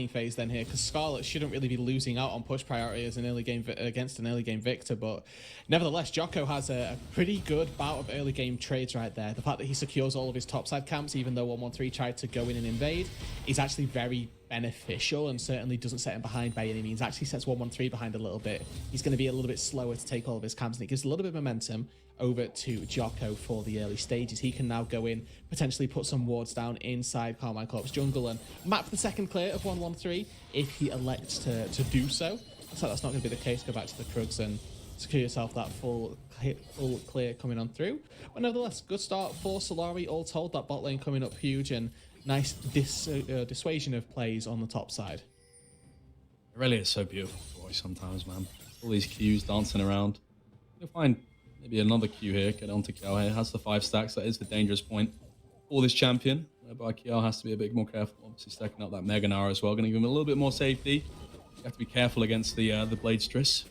phase then here, because Scarlet shouldn't really be losing out on push priority as an early game against an early game victor, but nevertheless Jocko has a pretty good bout of early game trades right there. The fact that he secures all of his topside camps, even though 113 tried to go in and invade, is actually very beneficial and certainly doesn't set him behind by any means. Actually sets 113 behind a little bit. He's going to be a little bit slower to take all of his camps, and it gives a little bit of momentum over to Jocko for the early stages. He can now go in, potentially put some wards down inside Karmine Corp's jungle and map the second clear of 113 if he elects to do so. So that's not going to be the case. Go back to the Krugs and secure yourself that full clear coming on through. But nevertheless, good start for Solary. All told, that bot lane coming up huge and nice dissuasion of plays on the top side. It really is so beautiful to watch sometimes, man. All these Qs dancing around. You'll find maybe another Q here, get onto Kiao here. Has the 5 stacks, that is the dangerous point for this champion. Whereby Kiao has to be a bit more careful, obviously stacking up that Mega Nara as well. Going to give him a little bit more safety. You have to be careful against the Blade Stress.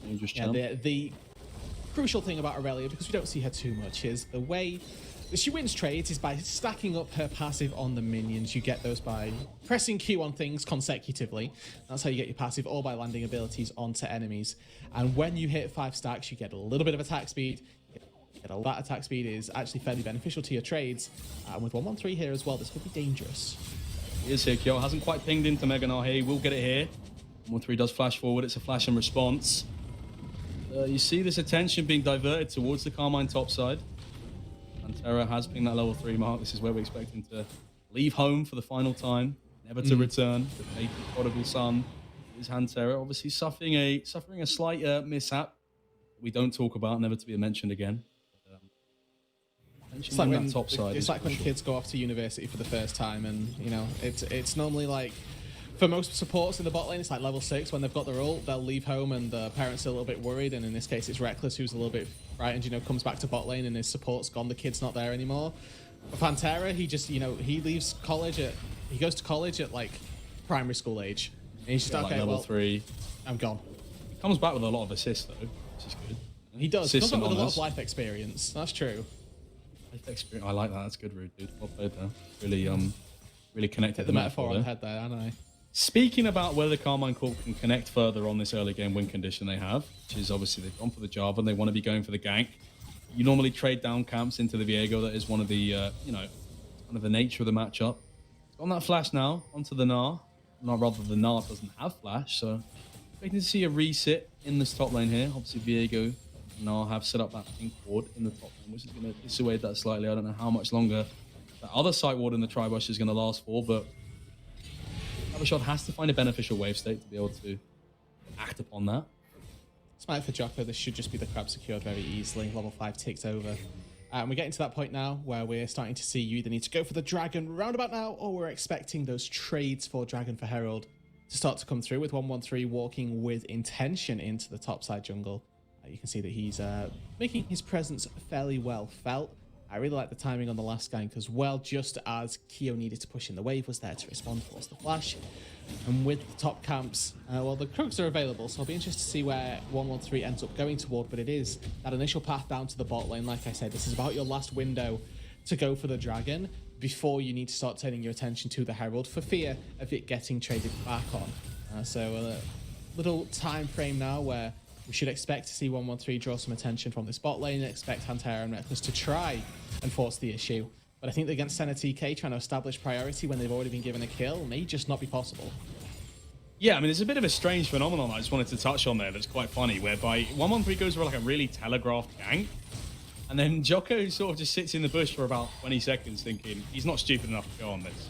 Dangerous champ. Yeah, the crucial thing about Aurelia, because we don't see her too much, is the way that she wins trades is by stacking up her passive on the minions. You get those by pressing Q on things consecutively. That's how you get your passive, or by landing abilities onto enemies. And when you hit 5 stacks, you get a little bit of attack speed. That attack speed is actually fairly beneficial to your trades. And with 113 here as well, this could be dangerous. He is here, Kyo. Hasn't quite pinged into Mega Nara here. He will get it here. 113 does flash forward. It's a flash and response. You see this attention being diverted towards the Karmine top side. Pantera has pinged that level 3 mark. This is where we expect him to leave home for the final time, never to return. The faithful prodigal son is Pantera, obviously suffering a slight mishap we don't talk about, never to be mentioned again. It's like when, when kids go off to university for the first time, and you know it's normally like, for most supports in the bot lane, it's like level 6 when they've got their ult, they'll leave home and the parents are a little bit worried, and in this case it's Reckless who's a little bit frightened, you know, comes back to bot lane and his support's gone, the kid's not there anymore. But Pantera, he just, you know, he leaves college he goes to college at like primary school age. And he's just, yeah, okay, like level well, 3. I'm gone. He comes back with a lot of assists though, which is good. He does, he comes back with a lot of life experience, that's true. Life experience, I like that, that's good, Rude, dude. Well played there. Really, really connected Hit the metaphor on the head there, haven't I? Speaking about whether Karmine Corp can connect further on this early game win condition they have, which is obviously they've gone for the Java and they want to be going for the gank. You normally trade down camps into the Viego. That is one of the, you know, kind of the nature of the matchup. It's on that flash now onto the Gnar. No, rather the Gnar doesn't have flash, so expecting to see a reset in this top lane here. Obviously Viego and Gnar have set up that pink ward in the top lane, which is going to dissuade that slightly. I don't know how much longer that other site ward in the Tribush is going to last for, but Shot has to find a beneficial wave state to be able to act upon that. Smite for Jocko, this should just be the crab secured very easily. Level 5 takes over. And we're getting to that point now where we're starting to see you either need to go for the Dragon roundabout now, or we're expecting those trades for Dragon for Herald to start to come through, with 113 walking with intention into the topside jungle. You can see that he's making his presence fairly well felt. I really like the timing on the last gank as well, just as Kyo needed to push in the wave, was there to respond, force the flash. And with the top camps, well, the Krugs are available, so I'll be interested to see where 113 ends up going toward, but it is that initial path down to the bot lane. Like I said, this is about your last window to go for the Dragon before you need to start turning your attention to the Herald for fear of it getting traded back on. So a little time frame now where we should expect to see 113 draw some attention from this bot lane and expect Pantera and Reckless to try and force the issue. But I think that against Senna TK, trying to establish priority when they've already been given a kill may just not be possible. Yeah, I mean, it's a bit of a strange phenomenon I just wanted to touch on there that's quite funny, whereby 113 goes for like a really telegraphed gank, and then Jocko sort of just sits in the bush for about 20 seconds thinking he's not stupid enough to go on this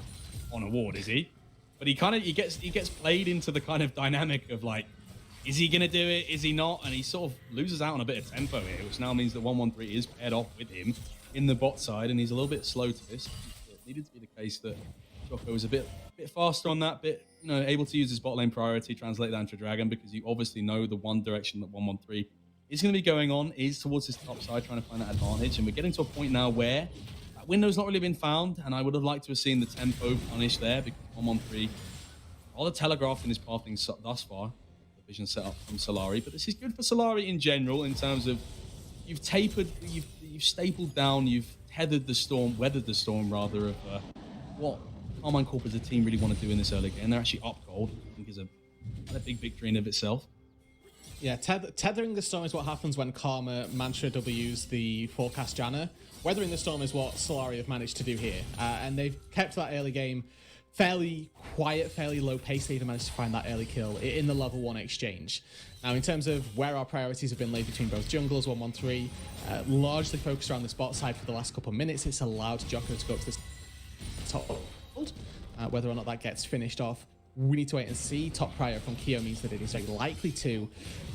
on a ward, is he? But he gets played into the kind of dynamic of like, is he going to do it? Is he not? And he sort of loses out on a bit of tempo here, which now means that 113 is paired off with him in the bot side, and he's a little bit slow to this. It needed to be the case that Jocko was a bit faster on that, bit, you know, able to use his bot lane priority, translate that into Dragon, because you obviously know the one direction that 113 is going to be going on is towards his top side, trying to find that advantage. And we're getting to a point now where that window's not really been found, and I would have liked to have seen the tempo punished there, because 113 rather telegraphed in his pathing thus far. Vision set up from Solary, but this is good for Solary in general in terms of you've tapered, you've stapled down, you've weathered the storm rather of what Karmine Corp as a team really want to do in this early game. They're actually up gold, I think is a big victory in of itself. Yeah, tethering the storm is what happens when Karma Mantra W's the forecast Janna. Weathering the storm is what Solary have managed to do here. And they've kept that early game fairly quiet, fairly low pace. They even managed to find that early kill in the level 1 exchange. Now, in terms of where our priorities have been laid between both junglers, 1-1-3, largely focused around the spot side for the last couple of minutes. It's allowed Jocko to go up to the top. Whether or not that gets finished off, we need to wait and see. Top prior from Kyo means that it is very likely to.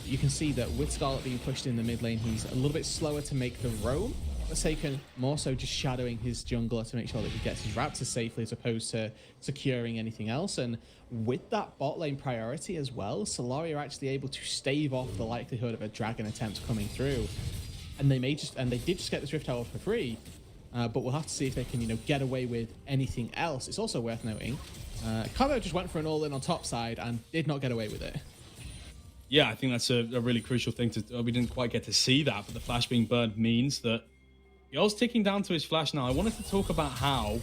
You can see that with Scarlet being pushed in the mid lane, he's a little bit slower to make the roam. Forsaken more so just shadowing his jungler to make sure that he gets his raptors safely as opposed to securing anything else. And with that bot lane priority as well, Solary are actually able to stave off the likelihood of a dragon attempt coming through. And they did just get this Rift Tower for free, but we'll have to see if they can, get away with anything else. It's also worth noting, Kavo just went for an all-in on top side and did not get away with it. Yeah, I think that's a really crucial thing we didn't quite get to see that, but the flash being burned means that Yo's ticking down to his flash now. I wanted to talk about how,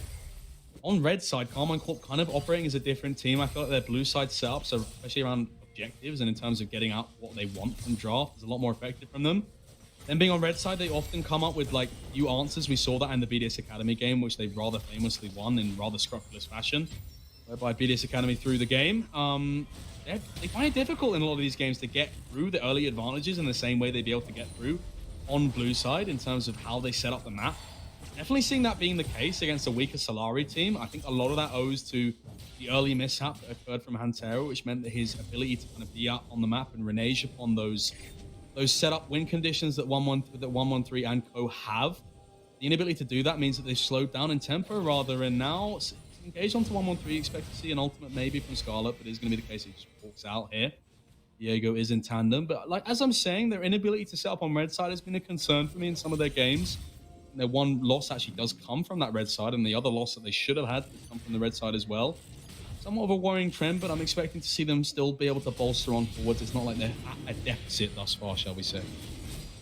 on red side, Karmine Corp kind of operating as a different team. I feel like their blue side setups, especially around objectives and in terms of getting out what they want from draft, is a lot more effective from them. Then being on red side, they often come up with like new answers. We saw that in the BDS Academy game, which they rather famously won in rather scrupulous fashion, whereby BDS Academy threw the game. They find it difficult in a lot of these games to get through the early advantages in the same way they'd be able to get through on blue side in terms of how they set up the map. Definitely seeing that being the case against a weaker Solary team. I think a lot of that owes to the early mishap that occurred from Hantero, which meant that his ability to kind of be out on the map and renege upon those setup win conditions that 1-1-3 and co have. The inability to do that means that they've slowed down in tempo rather, and now engaged onto 1-1-3. Expect to see an ultimate maybe from Scarlet, but it's going to be the case he just walks out here. Diego is in tandem, but like as I'm saying, their inability to set up on red side has been a concern for me in some of their games. And their one loss actually does come from that red side, and the other loss that they should have had come from the red side as well. Somewhat of a worrying trend, but I'm expecting to see them still be able to bolster on forwards. It's not like they're at a deficit thus far, shall we say.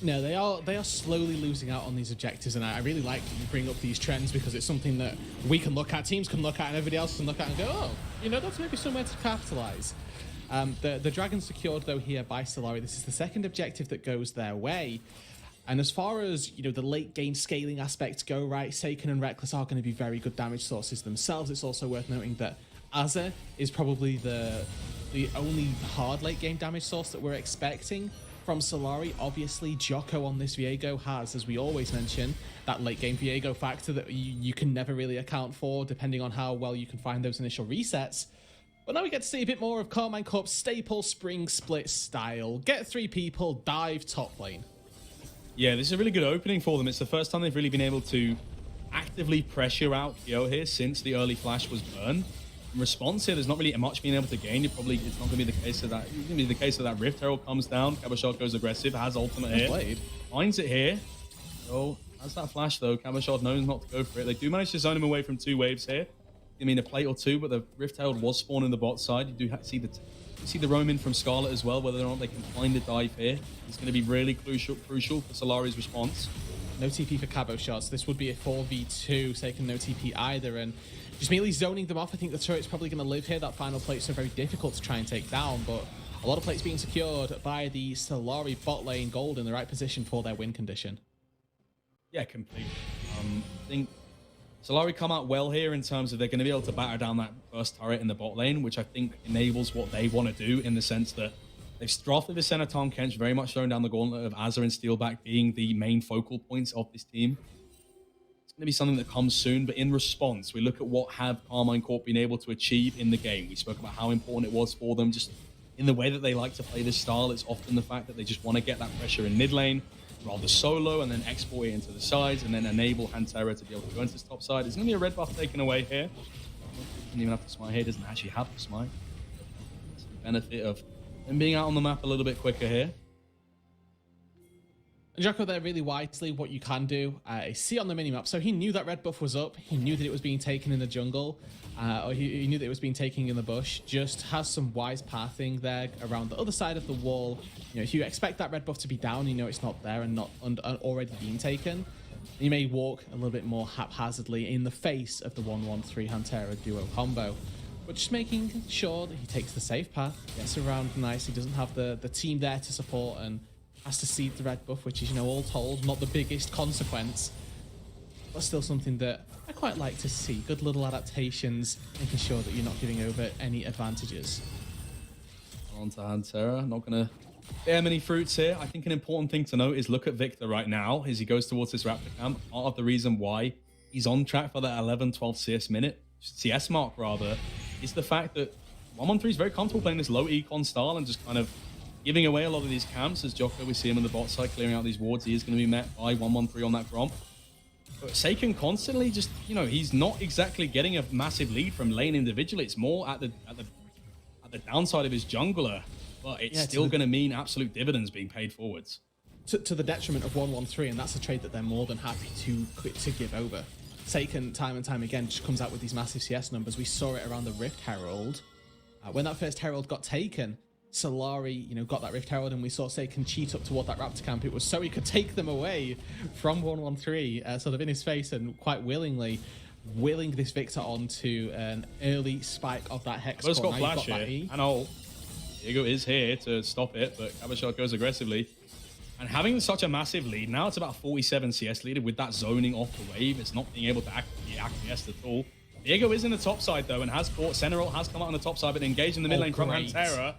No, they are slowly losing out on these objectives, and I really like that you bring up these trends because it's something that we can look at, teams can look at, and everybody else can look at and go, oh, that's maybe somewhere to capitalize. The dragon secured though here by Solary. This is the second objective that goes their way. And as far as the late game scaling aspects go, right, Seiken and Reckless are going to be very good damage sources themselves. It's also worth noting that Azza is probably the only hard late game damage source that we're expecting from Solary. Obviously, Jocko on this Viego has, as we always mention, that late game Viego factor that you can never really account for, depending on how well you can find those initial resets. But now we get to see a bit more of Karmine Corp's staple spring split style. Get 3 people, dive top lane. Yeah, this is a really good opening for them. It's the first time they've really been able to actively pressure out Kyo here since the early flash was burned. In response here, there's not really much being able to gain. It's not going to be the case of that. It's going to be the case of that Rift Herald comes down. Kabashot goes aggressive, has ultimate here. Played. Finds it here. So has that flash though. Kabashot knows not to go for it. They do manage to zone him away from 2 waves here. I mean, a plate or 2, but the Rift Herald was spawned in the bot side. You do see the roam in from Scarlet as well, whether or not they can find the dive here. It's going to be really crucial for Solari's response. No TP for Cabo shots. This would be a 4v2, Seiken no TP either, and just merely zoning them off. I think the turret's probably going to live here. That final plate's so very difficult to try and take down, but a lot of plates being secured by the Solary bot lane. Gold in the right position for their win condition. Yeah, completely. I think Solary come out well here in terms of they're going to be able to batter down that first turret in the bot lane, which I think enables what they want to do in the sense that they've drafted the center Tom Kench, very much throwing down the gauntlet of Azza and Steelback being the main focal points of this team. It's going to be something that comes soon, but in response, we look at what have Karmine Corp been able to achieve in the game. We spoke about how important it was for them just in the way that they like to play this style. It's often the fact that they just want to get that pressure in mid lane, rather solo, and then export it into the sides, and then enable Hantera to be able to go into this top side. There's going to be a red buff taken away here. Doesn't even have to smite here. Doesn't actually have to smite. It's the benefit of them being out on the map a little bit quicker here. And Jocko there really wisely what you can do is see on the minimap. So he knew that red buff was up. He knew that it was being taken in the jungle. Or he knew that it was being taken in the bush. Just has some wise pathing there around the other side of the wall. If you expect that red buff to be down, it's not there and not already being taken. You may walk a little bit more haphazardly in the face of the 1-1-3 Hantera duo combo, but just making sure that he takes the safe path, gets around nice. He doesn't have the team there to support and has to cede the red buff, which is, you know, all told, not the biggest consequence, but still something that I quite like to see. Good little adaptations, making sure that you're not giving over any advantages. On to Hantera, not going to bear many fruits here. I think an important thing to note is look at Victor right now as he goes towards this Raptor camp. Part of the reason why he's on track for that 11-12 CS mark rather, is the fact that 113 is very comfortable playing this low econ style and just kind of giving away a lot of these camps. As Jocko, we see him on the bot side clearing out these wards. He is going to be met by 113 on that Gromp. But Seiken constantly just, you know, he's not exactly getting a massive lead from lane individually. It's more at the downside of his jungler, but it's still going to mean absolute dividends being paid forwards. To the detriment of 113, and that's a trade that they're more than happy to give over. Seiken, time and time again, just comes out with these massive CS numbers. We saw it around the Rift Herald. When that first Herald got taken, Solary, you know, got that Rift Herald, and we saw Seiken cheat up toward that Raptor camp. It was so he could take them away from 113, sort of in his face, and quite willingly willing this Victor onto an early spike of that Hex. But it's got flash here. I know Diego is here to stop it, but Cabashot goes aggressively. And having such a massive lead, now it's about 47 CS leader with that zoning off the wave. It's not being able to be acquiesced at all. Diego is in the top side though and has caught. Sentinel has come out on the top side, but engaged in the mid lane from Hantera.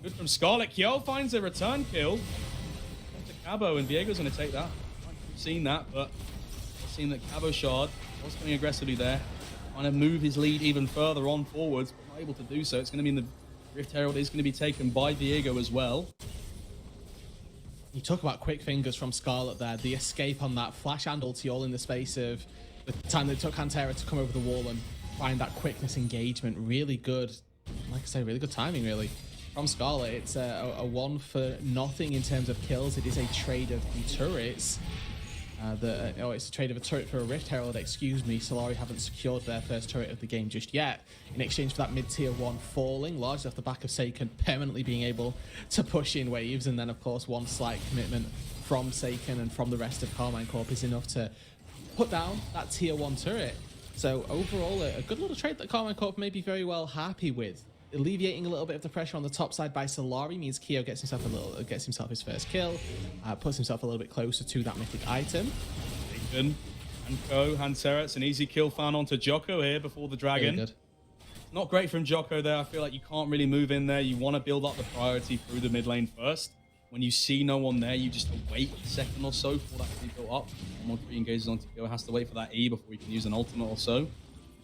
Good from Scarlet. Kyo finds a return kill. To Cabo, and Diego's going to take that. I've seen that, but I've seen that Cabo Shard was coming aggressively there. Trying to move his lead even further on forwards, but not able to do so. It's going to mean the Rift Herald is going to be taken by Diego as well. You talk about quick fingers from Scarlet there. The escape on that flash and ulti all in the space of the time they took Hantera to come over the wall and find that quickness engagement. Really good, like I say, really good timing really from Scarlet. It's a one for nothing in terms of kills. It is a trade of the turrets. It's a trade of a turret for a Rift Herald, excuse me. Solary haven't secured their first turret of the game just yet, in exchange for that mid-tier 1 falling, largely off the back of Seiken permanently being able to push in waves. And then, of course, one slight commitment from Seiken and from the rest of Karmine Corp is enough to put down that tier 1 turret. So overall, a good little trade that Karmine Corp may be very well happy with. Alleviating a little bit of the pressure on the top side by Solary means Kyo gets himself his first kill, puts himself a little bit closer to that mythic item. And Co, Hantera, it's an easy kill found onto Jocko here before the dragon. Good. Not great from Jocko there. I feel like you can't really move in there. You want to build up the priority through the mid lane first. When you see no one there, you just wait a second or so for that to be built up. More 3 engages onto Kyo, has to wait for that E before he can use an ultimate or so.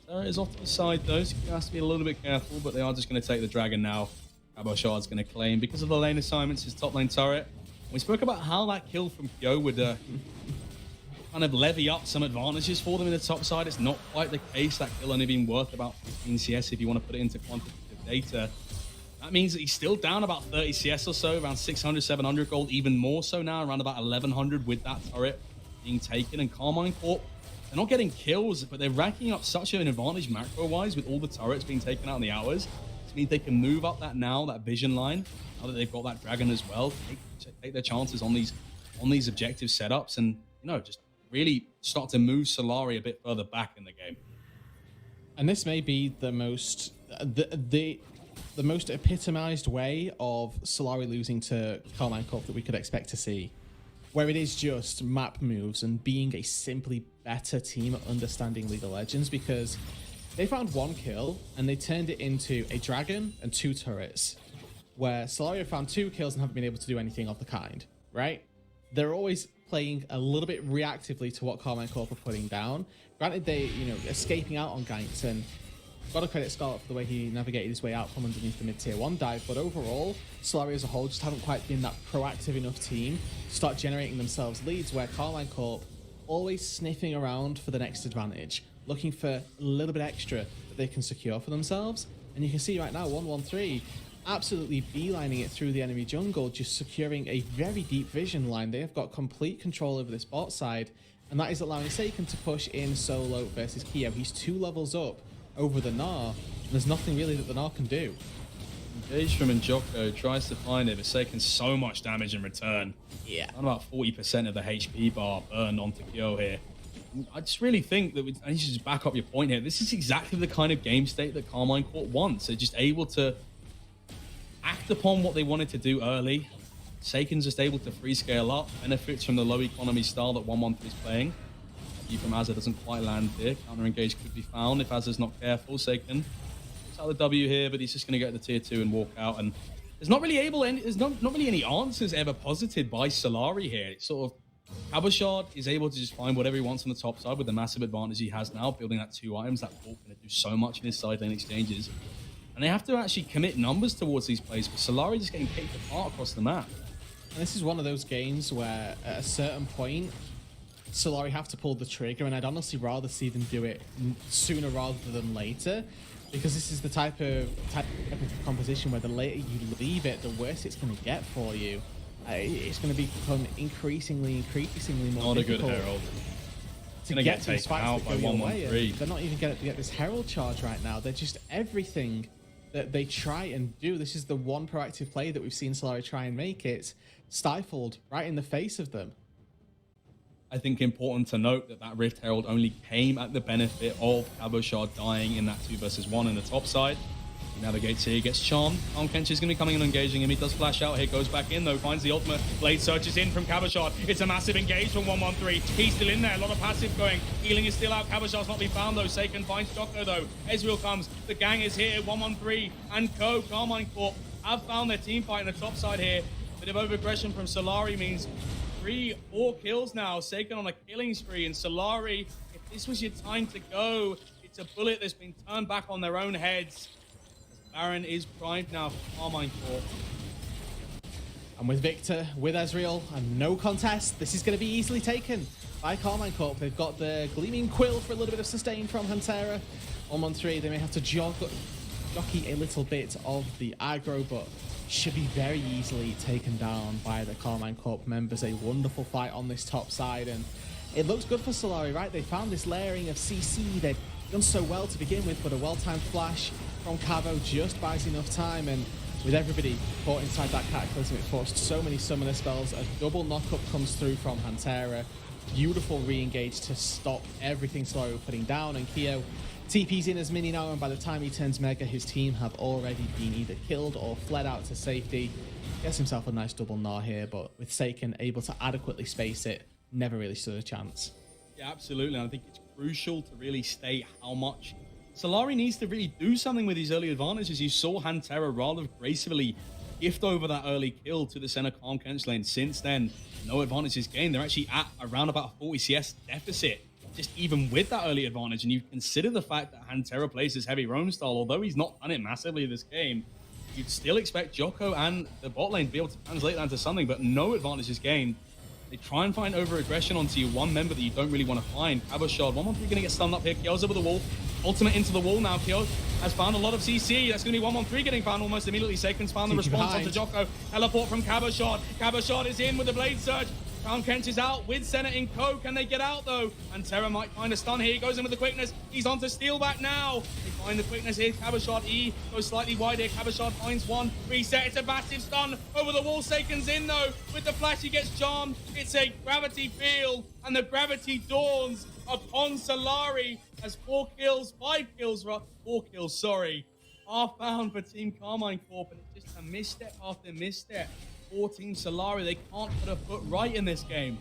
Sarah is off to the side though, so he has to be a little bit careful, but they are just going to take the dragon now. Cabo Shard's going to claim, because of the lane assignments, his top lane turret. We spoke about how that kill from Kyo would kind of levy up some advantages for them in the top side. It's not quite the case. That kill only being worth about 15 CS if you want to put it into quantitative data. That means that he's still down about 30 CS or so, around 600, 700 gold, even more so now, around about 1100 with that turret being taken. And Karmine Corp, they're not getting kills, but they're racking up such an advantage macro-wise with all the turrets being taken out in the hours. This means they can move up that vision line, now that they've got that dragon as well, take their chances on these objective setups and, you know, just really start to move Solary a bit further back in the game. And this may be the most the most epitomized way of Solary losing to Karmine Corp that we could expect to see, where it is just map moves and being a simply better team at understanding League of Legends, because they found 1 kill and they turned it into a dragon and 2 turrets, where Solary found 2 kills and haven't been able to do anything of the kind, right? They're always playing a little bit reactively to what Karmine Corp are putting down. Granted, they, you know, escaping out on ganks, and got to credit Scarlet for the way he navigated his way out from underneath the mid-tier 1 dive, but overall, Solary as a whole just haven't quite been that proactive enough team to start generating themselves leads, where Karmine Corp always sniffing around for the next advantage, looking for a little bit extra that they can secure for themselves. And you can see right now, 113 absolutely beelining it through the enemy jungle, just securing a very deep vision line. They have got complete control over this bot side, and that is allowing Seiken to push in solo versus Kyo. He's 2 levels up over the Gnar, and there's nothing really that the Gnar can do. Engage from Njoko, tries to find it, but taking so much damage in return. Yeah. On about 40% of the HP bar burned onto Kyo here. I just really think that I need to just back up your point here. This is exactly the kind of game state that Karmine Corp wants. They're just able to act upon what they wanted to do early. Seiken's just able to free scale up, benefits from the low economy style that 113 is playing. You from Azza doesn't quite land here. Counter engage could be found if Azza's not careful. Seiken puts out the W here, but he's just going to get the tier 2 and walk out. And there's not really any answers ever posited by Solary here. It's sort of Cabochard is able to just find whatever he wants on the top side with the massive advantage he has now, building that 2 items. That Corp going to do so much in his side lane exchanges. And they have to actually commit numbers towards these plays, but Solary just getting kicked apart across the map. And this is one of those games where at a certain point, Solary have to pull the trigger, and I'd honestly rather see them do it sooner rather than later, because this is the type of composition where the later you leave it, the worse it's going to get for you. It's going to become increasingly more Not a difficult. good Herald. To Gonna get these taken fights out that by go your way, 113. they're not even going to get this Herald charge right now. They're just everything that they try and do. This is the one proactive play that we've seen Solary try and make. It's stifled right in the face of them. I think important to note that that Rift Herald only came at the benefit of Cabochard dying in that 2 versus 1 in the top side. He navigates here, gets charmed. Kench is going to be coming and engaging him. He does flash out here, goes back in though, finds the ultimate. Blade searches in from Cabochard. It's a massive engage from 113. He's still in there, a lot of passive going. Healing is still out. Cabochard's not been found though. Seiken finds Jocko though. Ezreal comes. The gang is here. 113 and Co. Karmine Corp have found their team fight in the top side here. Bit of over-aggression from Solary means 4 kills now. Seiken on a killing spree, and Solary, if this was your time to go, it's a bullet that's been turned back on their own heads. Baron is primed now for Karmine Corp. And with Victor, with Ezreal, and no contest, this is going to be easily taken by Karmine Corp. They've got the Gleaming Quill for a little bit of sustain from Hantera. 113, they may have to jockey a little bit of the aggro, but should be very easily taken down by the Karmine Corp members. A wonderful fight on this top side, and it looks good for Solary, right? They found this layering of CC. They've done so well to begin with, but a well-timed flash from Cavo just buys enough time, and with everybody caught inside that Cataclysm, it forced so many summoner spells. A double knockup comes through from Hantera. Beautiful re-engage to stop everything Solary were putting down, and Kyo TP's in as mini now, and by the time he turns Mega, his team have already been either killed or fled out to safety. Gets himself a nice double gnaw here, but with Seiken able to adequately space it, never really stood a chance. Yeah, absolutely. And I think it's crucial to really state how much Solary needs to really do something with these early advantages. You saw Hantera rather gracefully gift over that early kill to the center Karmine lane. Since then, no advantages gained. They're actually at around about a 40 CS deficit, just even with that early advantage. And you consider the fact that Hantera plays this heavy roam style, although he's not done it massively this game, you'd still expect Jocko and the bot lane to be able to translate that into something, but no advantages gained. They try and find over-aggression onto you, one member that you don't really want to find. Cabochard, 113 going to get stunned up here. Kyo's over the wall. Ultimate into the wall now. Kyo has found a lot of CC. That's going to be 113 getting found almost immediately. Seiken's found the response onto Jocko. Teleport from Cabochard. Cabochard is in with the blade surge. Kench is out with Senna in Co. Can they get out though? And Terra might find a stun here. He goes in with the quickness. He's on to steal back now. They find the quickness here. Cabochard E goes slightly wide here. Cabochard finds one. Reset. It's a massive stun over the wall. Seiken's in though. With the flash, he gets charmed. It's a gravity field, and the gravity dawns upon Solary as 4 kills, sorry, are found for Team Karmine Corp, and it's just a misstep after misstep for Team Solary. They can't put a foot right in this game.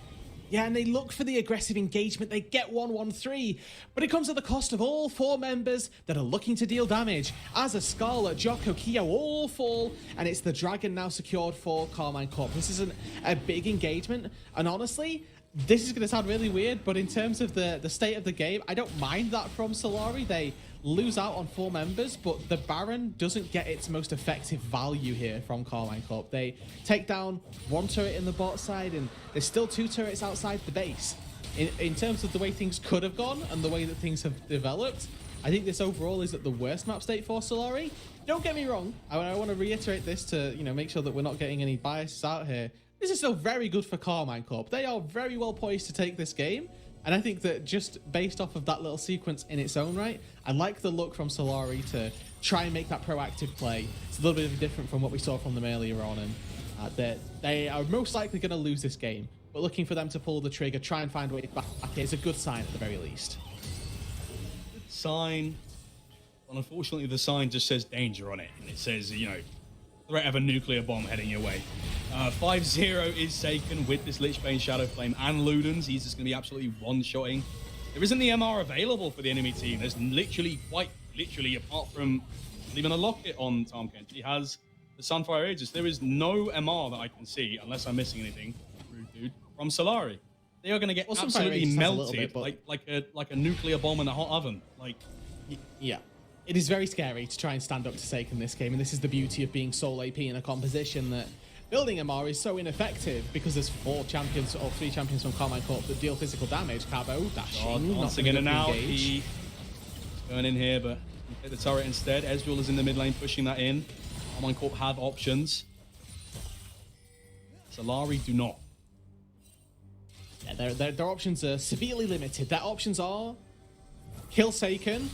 Yeah, and they look for the aggressive engagement. They get 113, but it comes at the cost of all 4 members that are looking to deal damage. As a Scarlet, Jocko, Kyo all fall, and it's the Dragon now secured for Karmine Corp. This is a big engagement, and honestly, this is going to sound really weird, but in terms of the state of the game, I don't mind that from Solary. They lose out on 4 members, but the Baron doesn't get its most effective value here from Karmine Corp. They take down 1 turret in the bot side, and there's still 2 turrets outside the base. In terms of the way things could have gone and the way that things have developed, I think this overall is at the worst map state for Solary. Don't get me wrong, I want to reiterate this to make sure that we're not getting any biases out here. This is still very good for Karmine Corp. They are very well poised to take this game. And I think that just based off of that little sequence in its own right, I like the look from Solary to try and make that proactive play. It's a little bit different from what we saw from them earlier on, and they are most likely going to lose this game. But looking for them to pull the trigger, try and find a way back is a good sign at the very least. Good sign. Well, unfortunately, the sign just says danger on it, and it says, you know, threat of a nuclear bomb heading your way. 5-0 is taken with this Lichbane, Shadow Flame, and Ludens. He's just going to be absolutely one-shotting. There isn't the MR available for the enemy team. There's literally, quite literally, apart from leaving a locket on Tom Kent, he has the Sunfire Aegis. There is no MR that I can see, unless I'm missing anything, rude dude, from Solary. They are going to get absolutely melted bit, like a nuclear bomb in a hot oven. Like, yeah. It is very scary to try and stand up to Sake in this game, and this is the beauty of being sole AP in a composition that building MR is so ineffective because there's 4 champions or 3 champions from Karmine Corp that deal physical damage. Cabo, dashing, once again and out. He's going in here, but hit the turret instead. Ezreal is in the mid lane pushing that in. Karmine Corp have options. Solary do not. Yeah, their options are severely limited. Their options are kill Saken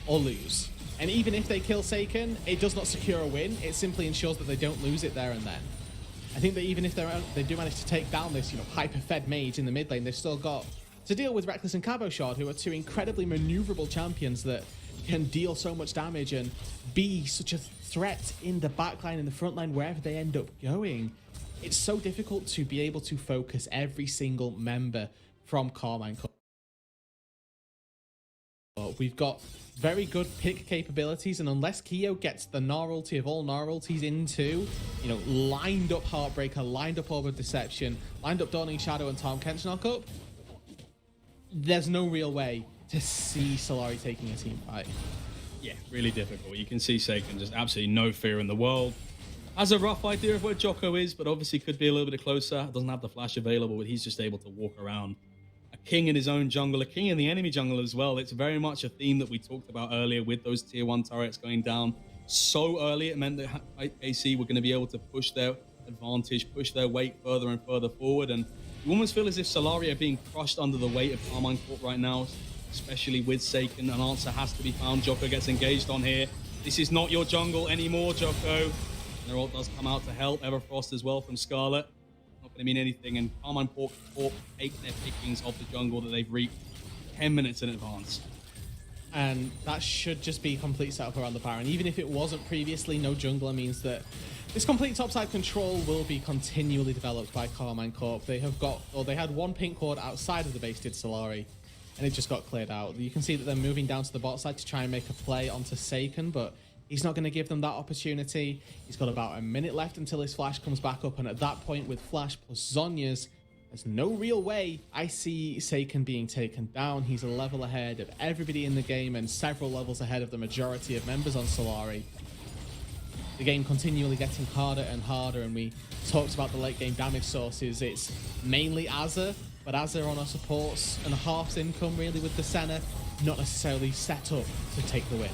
or lose. And even if they kill Saken, it does not secure a win. It simply ensures that they don't lose it there and then. I think that even if they do manage to take down this, you know, hyper-fed mage in the mid lane, they've still got to deal with Reckless and Cabo Shard, who are 2 incredibly maneuverable champions that can deal so much damage and be such a threat in the backline and the front line wherever they end up going. It's so difficult to be able to focus every single member from Karmine Corp. We've got very good pick capabilities, and unless Keo gets the Gnar ulti of all Gnar ultis into, you know, lined up Heartbreaker, lined up Orb of Deception, lined up Dawning Shadow and Tom Kent's knockup, there's no real way to see Solary taking a team fight. Yeah, really difficult. You can see Saken just absolutely no fear in the world. Has a rough idea of where Jocko is, but obviously could be a little bit closer. Doesn't have the flash available, but he's just able to walk around. A king in his own jungle, a king in the enemy jungle as well. It's very much a theme that we talked about earlier with those tier 1 turrets going down so early. It meant that AC were going to be able to push their advantage, push their weight further and further forward. And you almost feel as if Solary are being crushed under the weight of Karmine Corp right now, especially with Saken. An answer has to be found. Jocko gets engaged on here. This is not your jungle anymore, Jocko. Their ult does come out to help. Everfrost as well from Scarlet. Not going to mean anything. And Karmine Corp take their pickings of the jungle that they've reaped 10 minutes in advance. And that should just be complete setup around the Baron. Even if it wasn't previously, no jungler means that this complete topside control will be continually developed by Karmine Corp. They have got, or they had 1 pink ward outside of the base, did Solary, and it just got cleared out. You can see that they're moving down to the bot side to try and make a play onto Saken, but he's not going to give them that opportunity. He's got about a minute left until his flash comes back up, and at that point with flash plus Zhonya's, there's no real way I see Saken being taken down. He's a level ahead of everybody in the game and several levels ahead of the majority of members on Solary. The game continually getting harder and harder, and we talked about the late game damage sources. It's mainly Azza, but Azza on our supports and half's income really with the Senna, not necessarily set up to take the win.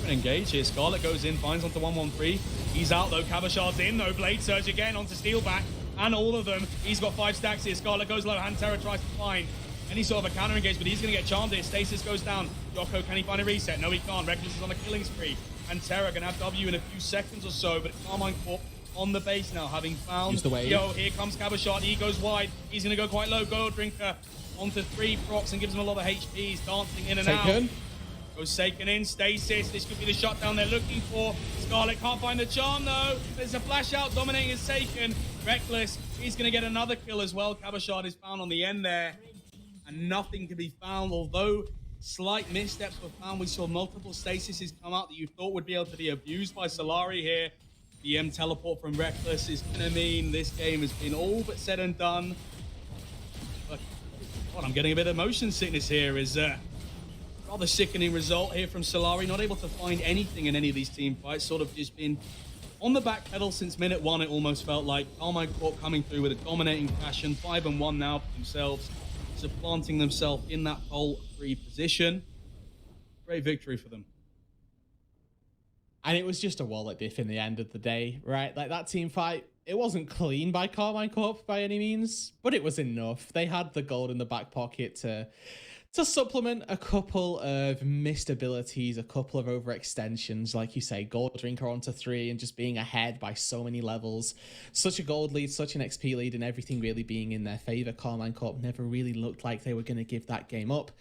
Engage here. Scarlet goes in, finds onto 113. He's out though. Cabashard's in though. Blade Surge again onto Steelback. And all of them. He's got 5 stacks here. Scarlet goes low. Hantera tries to find any sort of a counter engage, but he's going to get charmed here. Stasis goes down. Jocko, can he find a reset? No, he can't. Reckless is on a killing spree. Hantera going to have W in a few seconds or so, but Karmine Corp on the base now, having found. Yo, here comes Cabashard. He goes wide. He's going to go quite low. Gold Drinker onto 3 procs and gives him a lot of HP. He's dancing in and out. Goes Saken in, Stasis. This could be the shutdown they're looking for. Scarlet can't find the charm though. There's a flash out dominating is Saken. Reckless, he's going to get another kill as well. Cabashard is found on the end there. And nothing can be found, although slight missteps were found. We saw multiple Stasises come out that you thought would be able to be abused by Solary here. BM teleport from Reckless is going to mean this game has been all but said and done. But what I'm getting a bit of motion sickness here is rather sickening result here from Solary. Not able to find anything in any of these team fights. Sort of just been on the back pedal since minute 1, it almost felt like. Karmine Corp coming through with a dominating fashion. 5-1 now for themselves. Supplanting themselves in that pole 3 position. Great victory for them. And it was just a wallet diff in the end of the day, right? Like that team fight, it wasn't clean by Karmine Corp by any means, but it was enough. They had the gold in the back pocket to to supplement a couple of missed abilities, a couple of overextensions, like you say, Gold Drinker onto 3 and just being ahead by so many levels. Such a gold lead, such an XP lead, and everything really being in their favor. Karmine Corp never really looked like they were going to give that game up.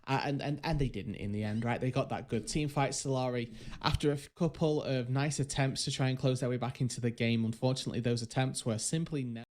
And they didn't in the end, right? They got that good team fight. Solary, after a couple of nice attempts to try and close their way back into the game, unfortunately, those attempts were simply never